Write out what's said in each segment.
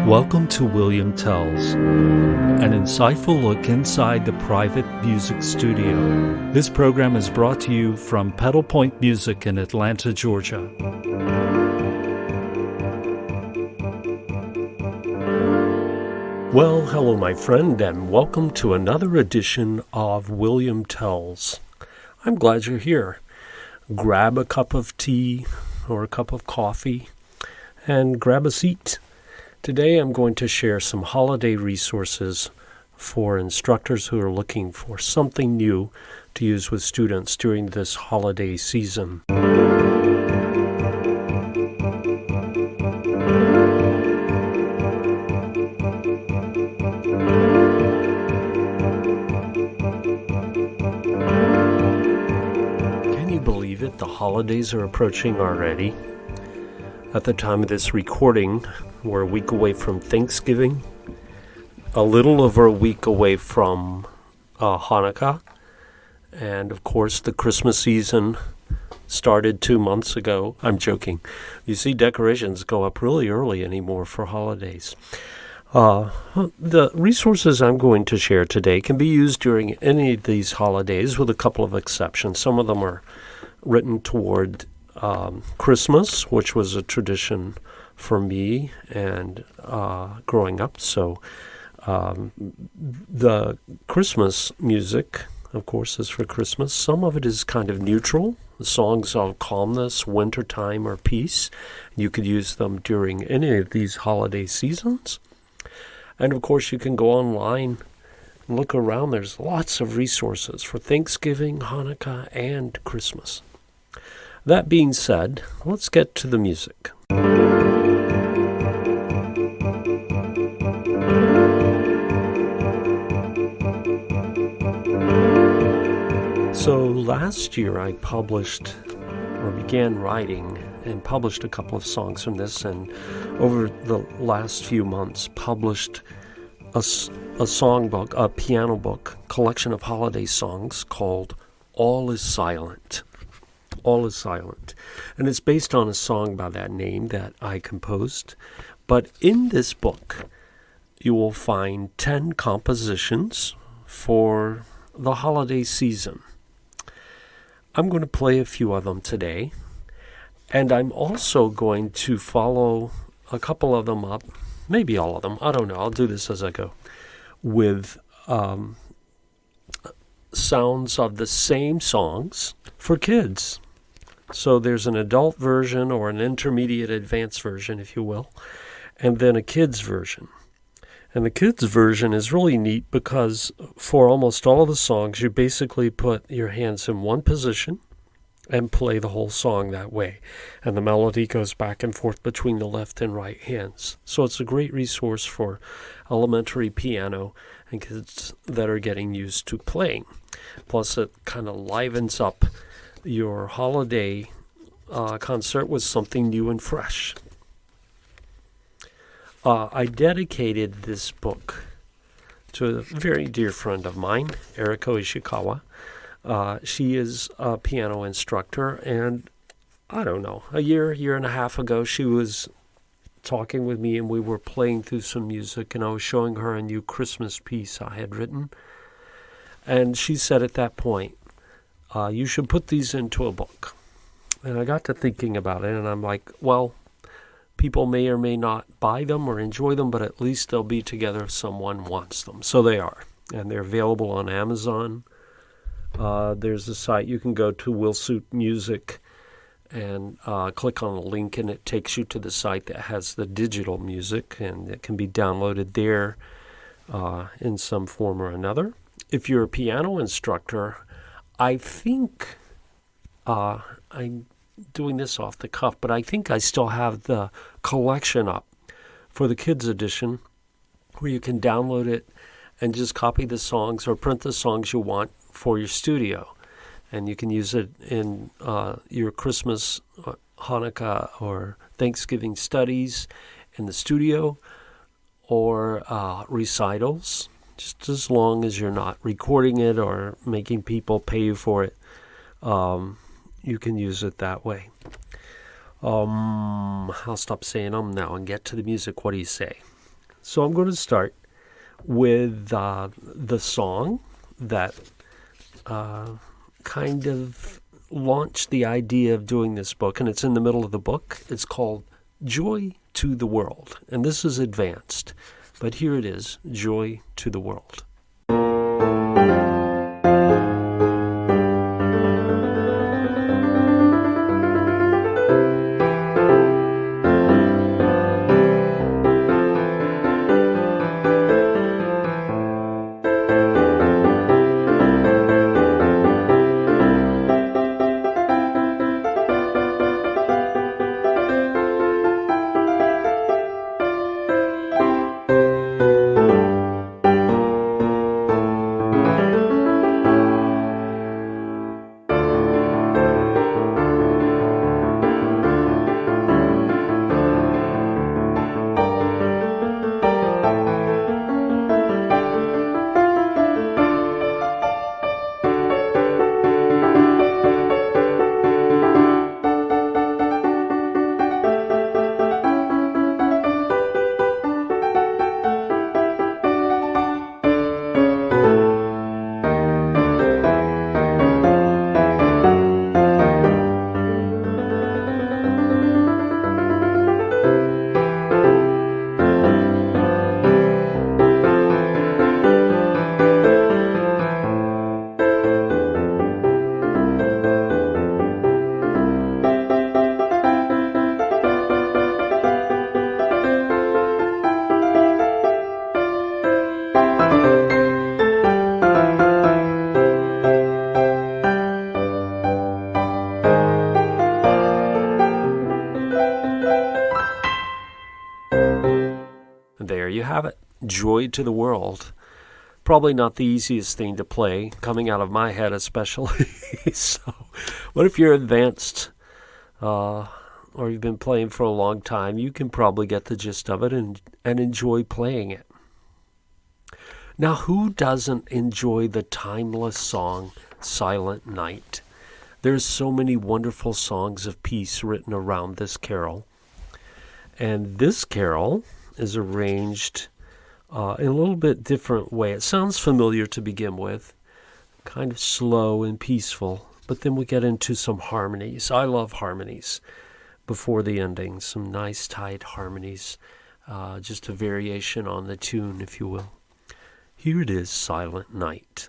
Welcome to William Tells, an insightful look inside the private music studio. This program is brought to you from Pedal Point Music in Atlanta, Georgia. Well, hello, my friend, and welcome to another edition of William Tells. I'm glad you're here. Grab a cup of tea or a cup of coffee and grab a seat. Today I'm going to share some holiday resources for instructors who are looking for something new to use with students during this holiday season. Can you believe it? The holidays are approaching already. At the time of this recording, we're a week away from Thanksgiving, a little over a week away from Hanukkah, and of course the Christmas season started 2 months ago. I'm joking. You see decorations go up really early anymore for holidays. The resources I'm going to share today can be used during any of these holidays with a couple of exceptions. Some of them are written toward Christmas, which was a tradition for me and growing up. So the Christmas music, of course, is for Christmas. Some of it is kind of neutral. The songs of calmness, wintertime, or peace. You could use them during any of these holiday seasons. And of course, you can go online and look around. There's lots of resources for Thanksgiving, Hanukkah, and Christmas. That being said, let's get to the music. So last year I began writing and published a couple of songs from this, and over the last few months published a songbook, a piano book, collection of holiday songs called All is Silent. All is Silent. And it's based on a song by that name that I composed. But in this book, you will find 10 compositions for the holiday season. I'm going to play a few of them today. And I'm also going to follow a couple of them up, maybe all of them, I don't know, I'll do this as I go, with sounds of the same songs for kids. So there's an adult version or an intermediate advanced version, if you will, and then a kid's version. And the kids' version is really neat because for almost all of the songs, you basically put your hands in one position and play the whole song that way. And the melody goes back and forth between the left and right hands. So it's a great resource for elementary piano and kids that are getting used to playing. Plus, it kind of livens up your holiday concert with something new and fresh. I dedicated this book to a very dear friend of mine, Eriko Ishikawa. She is a piano instructor, and I don't know, a year and a half ago, she was talking with me, and we were playing through some music, and I was showing her a new Christmas piece I had written. And she said at that point, you should put these into a book. And I got to thinking about it, and I'm like, well, people may or may not buy them or enjoy them, but at least they'll be together if someone wants them. So they are, and they're available on Amazon. There's a site you can go to, Will Suit Music, and click on a link, and it takes you to the site that has the digital music, and it can be downloaded there in some form or another. If you're a piano instructor, I think, I'm doing this off the cuff, but I think I still have the collection up for the kids edition where you can download it and just copy the songs or print the songs you want for your studio. And you can use it in your Christmas, Hanukkah, or Thanksgiving studies in the studio or recitals. Just as long as you're not recording it or making people pay you for it, you can use it that way. I'll stop saying now and get to the music. What do you say? So I'm going to start with the song that kind of launched the idea of doing this book, and it's in the middle of the book. It's called Joy to the World, and this is advanced, but here it is, Joy to the World. There you have it, Joy to the World. Probably not the easiest thing to play, coming out of my head especially. So, what if you're advanced or you've been playing for a long time? You can probably get the gist of it and enjoy playing it. Now, who doesn't enjoy the timeless song, Silent Night? There's so many wonderful songs of peace written around this carol. And this carol is arranged in a little bit different way. It sounds familiar to begin with, kind of slow and peaceful, but then we get into some harmonies. I love harmonies before the ending, some nice tight harmonies, just a variation on the tune, if you will. Here it is, Silent Night.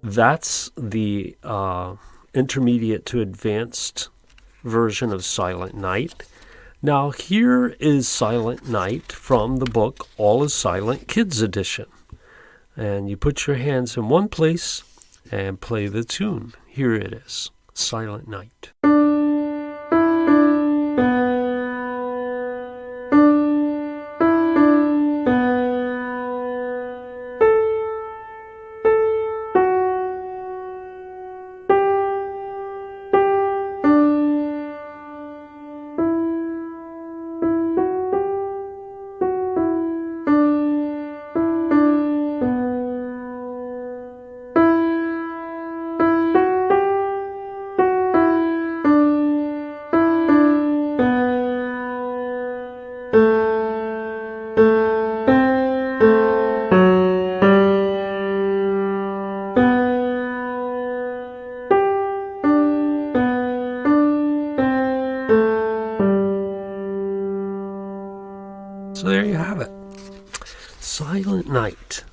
That's the intermediate to advanced version of Silent Night. Now, here is Silent Night from the book All is Silent Kids Edition. And you put your hands in one place and play the tune. Here it is, Silent Night. So there you have it. Silent Night.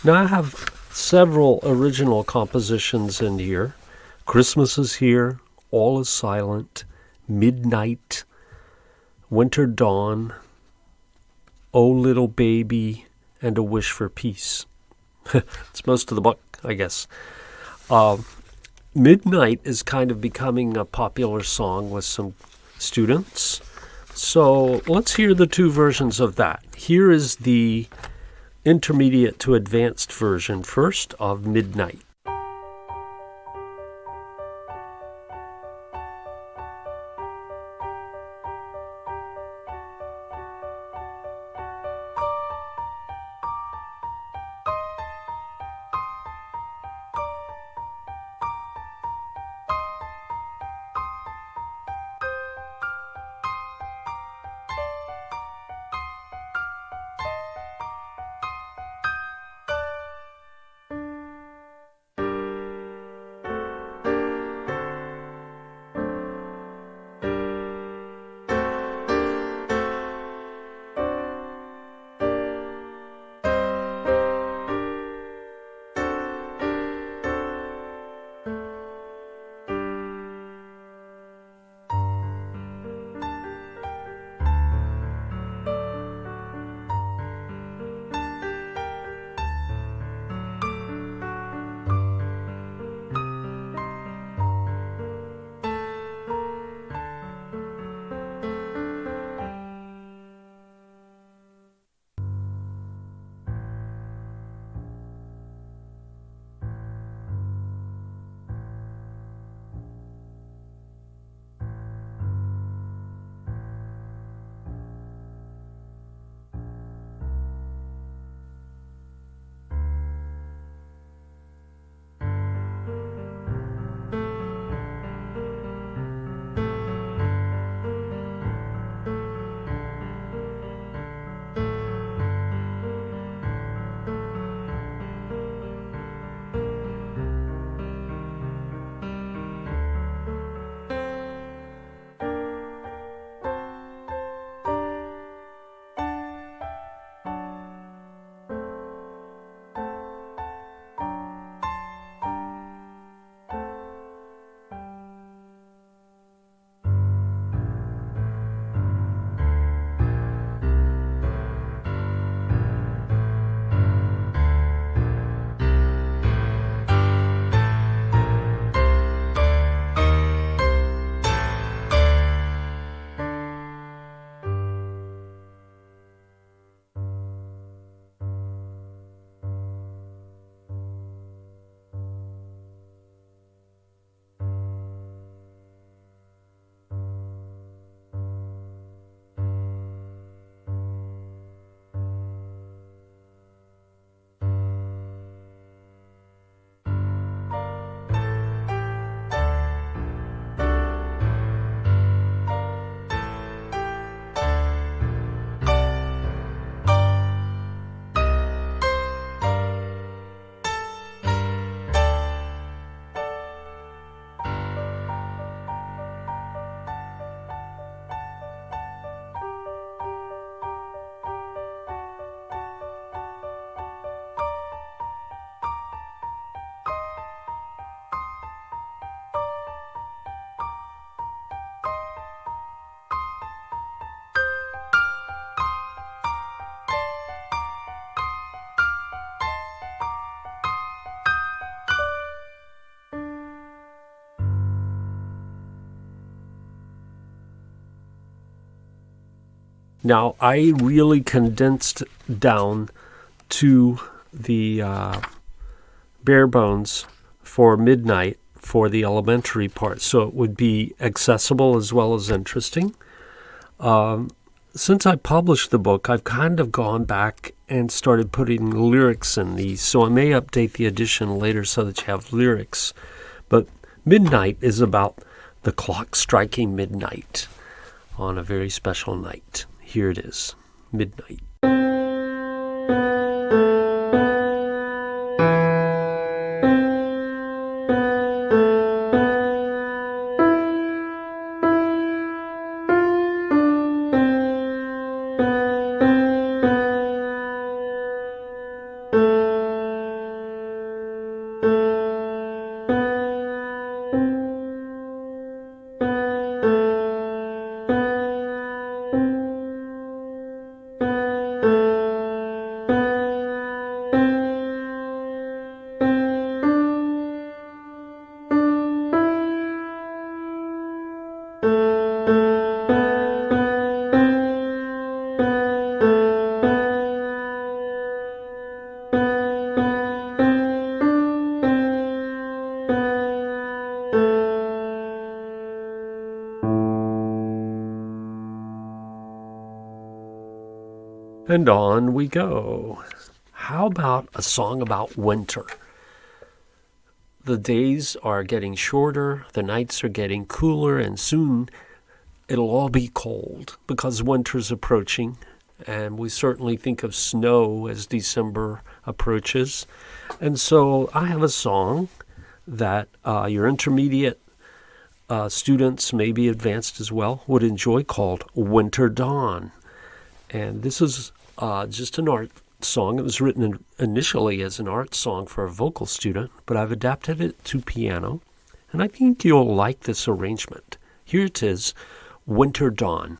Now I have several original compositions in here. Christmas is Here, All is Silent, Midnight, Winter Dawn, Oh Little Baby, and A Wish for Peace. It's most of the book, I guess. Midnight is kind of becoming a popular song with some students. So let's hear the two versions of that. Here is the intermediate to advanced version first of Midnight. Now, I really condensed down to the bare bones for midnight for the elementary part, so it would be accessible as well as interesting. Since I published the book, I've kind of gone back and started putting lyrics in these, so I may update the edition later so that you have lyrics. But midnight is about the clock striking midnight on a very special night. Here it is, midnight. And on we go. How about a song about winter? The days are getting shorter, the nights are getting cooler, and soon it'll all be cold because winter's approaching. And we certainly think of snow as December approaches. And so I have a song that your intermediate students, maybe advanced as well, would enjoy called Winter Dawn. And this is just an art song. It was written initially as an art song for a vocal student, but I've adapted it to piano, and I think you'll like this arrangement. Here it is, Winter Dawn.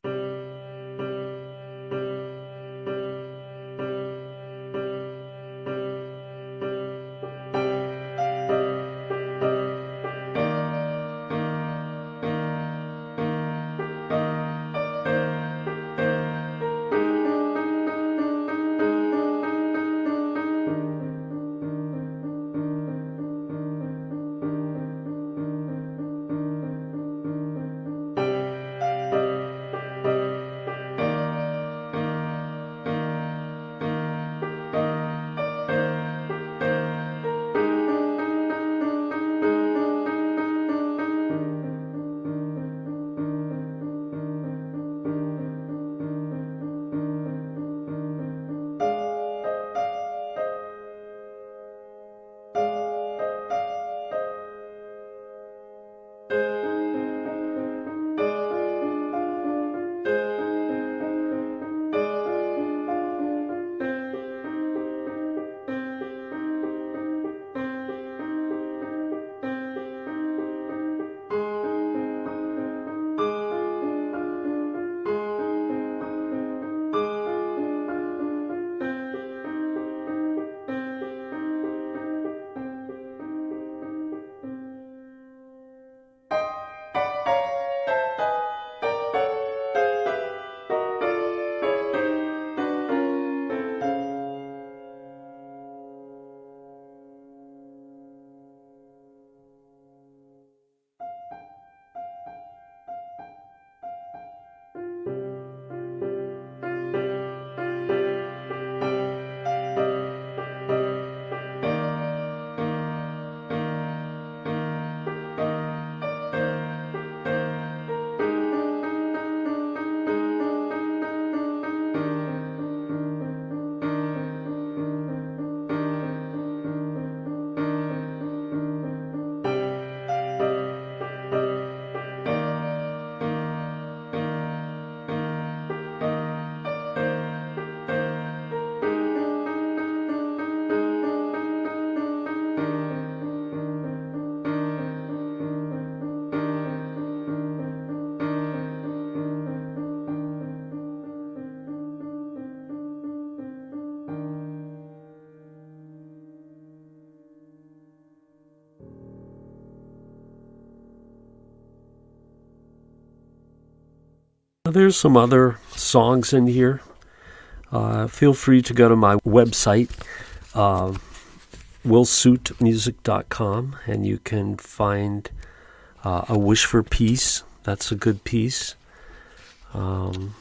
There's some other songs in here. Feel free to go to my website, willsuitmusic.com, and you can find A Wish for Peace. That's a good piece. And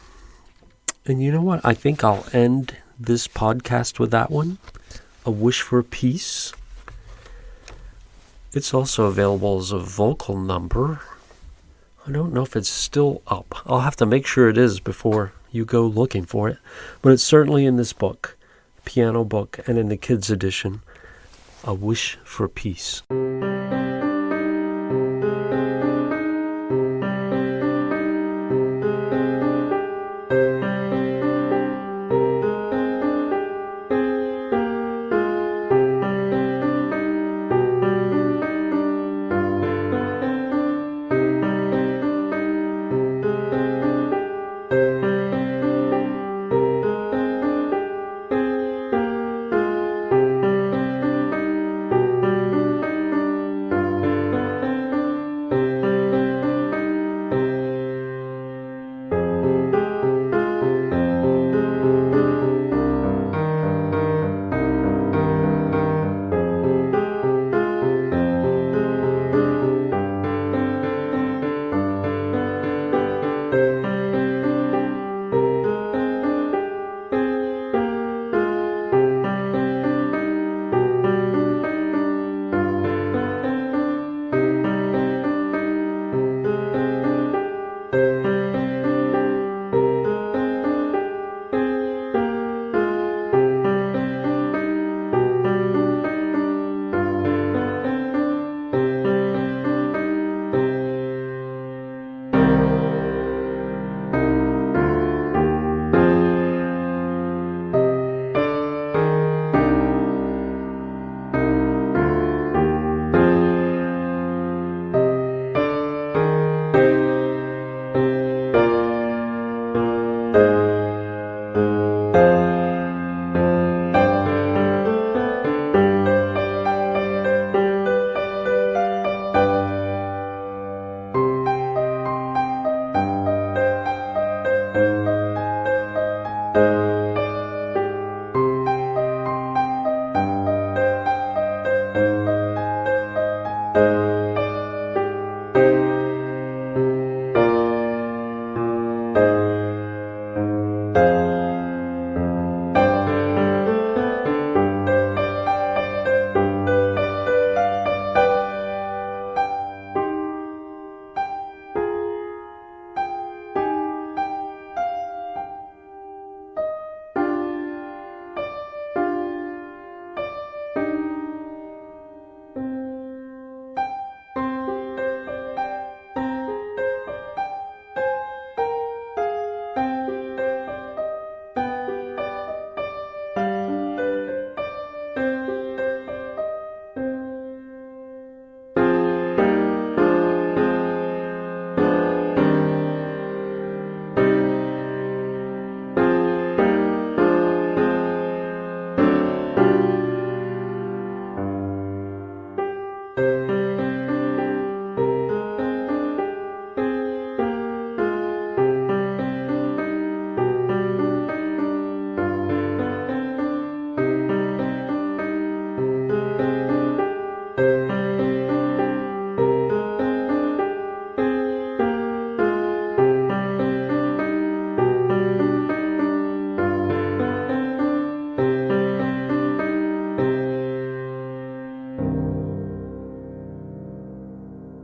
you know what? I think I'll end this podcast with that one, A Wish for Peace. It's also available as a vocal number. I don't know if it's still up. I'll have to make sure it is before you go looking for it. But it's certainly in this book, piano book, and in the kids' edition, A Wish for Peace.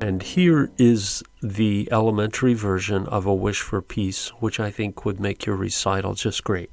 And here is the elementary version of A Wish for Peace, which I think would make your recital just great.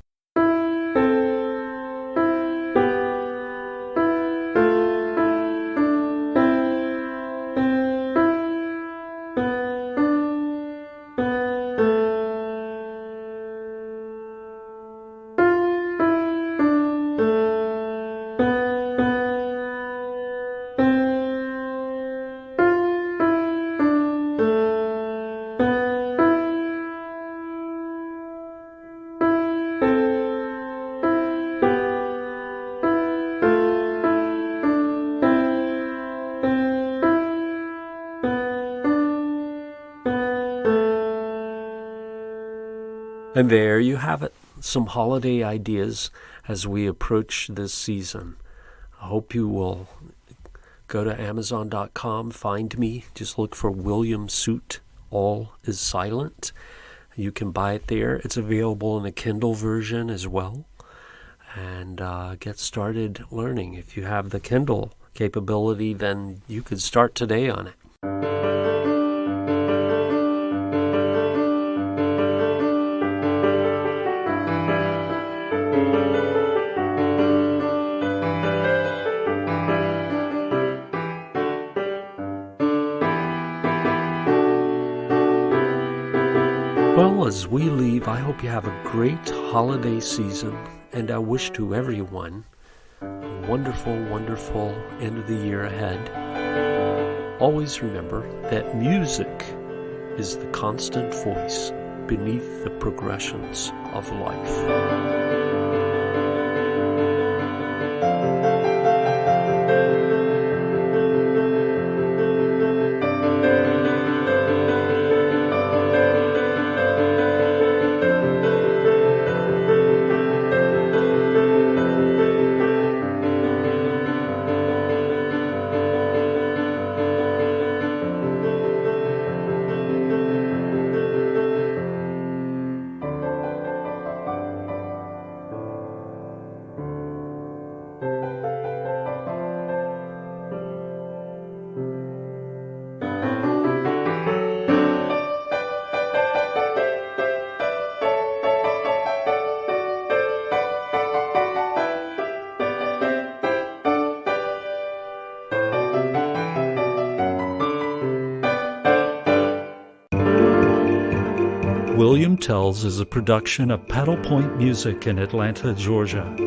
And there you have it, some holiday ideas as we approach this season. I hope you will go to Amazon.com, find me, just look for William Suit, All is Silent. You can buy it there. It's available in a Kindle version as well. And get started learning. If you have the Kindle capability, then you could start today on it. Well, as we leave, I hope you have a great holiday season, and I wish to everyone a wonderful, wonderful end of the year ahead. Always remember that music is the constant voice beneath the progressions of life. William Tells is a production of Paddle Point Music in Atlanta, Georgia.